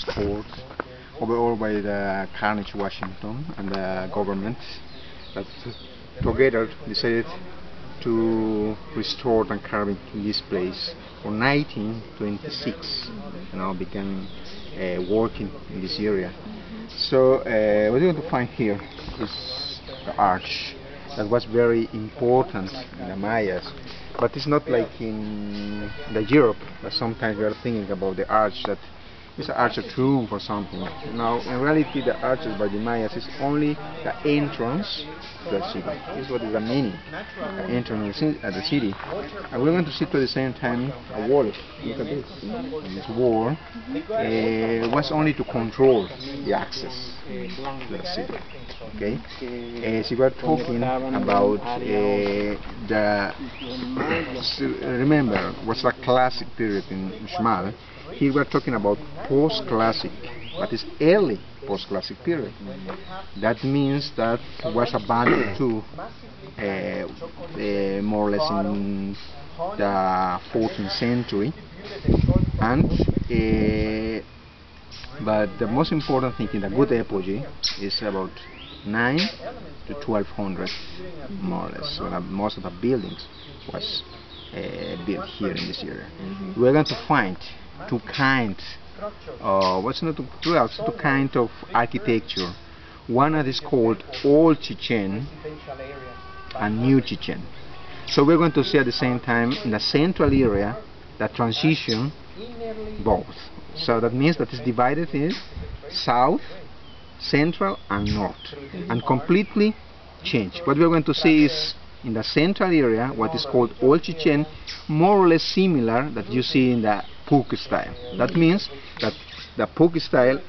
court overall by the Carnegie Washington and the government that together decided to restore and carve in this place for 1926. Began working in this area. So what you're going to find here is the arch that was very important in the Mayas, but it's not like in the Europe that sometimes we are thinking about the arch that it's an arch of triumph or something. Now, in reality, the arches by the Mayas is only the entrance to the city. This is what is the meaning, the entrance at the city. And we're going to see at the same time a wall. Look at this. And this wall was only to control the access to the city. Okay. So we are talking about remember, what's the classic period in Uxmal. Here we are talking about post-classic, but it's early post-classic period. That means that was abandoned to more or less in the 14th century. And but the most important thing in the good apogee is about 9 to 1200, more or less. So most of the buildings was built here in this area. We're going to find two kinds of architecture. One that is called Old Chichen and New Chichen. So we're going to see at the same time in the central area the transition both. So that means that it's divided in south, central and north, and completely changed. What we're going to see is in the central area what is called Old Chichen, more or less similar that you see in the Puc style. That means that the Puc style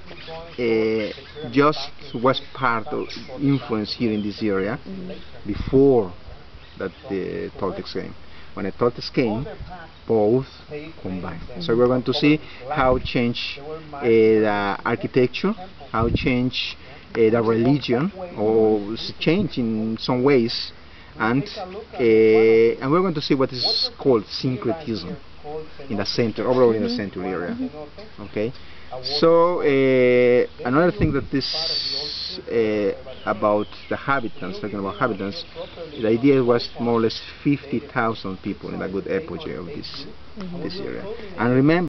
just was part of influence here in this area before that the Toltecs came. When the Toltecs came, both combined. So we're going to see how change the architecture, how change the religion, or change in some ways, and we're going to see what is called syncretism in the center, overall in the central area. Okay, so another thing that is about the habitants, talking about habitants, the idea was more or less 50,000 people in a good apogee of this area. And remember,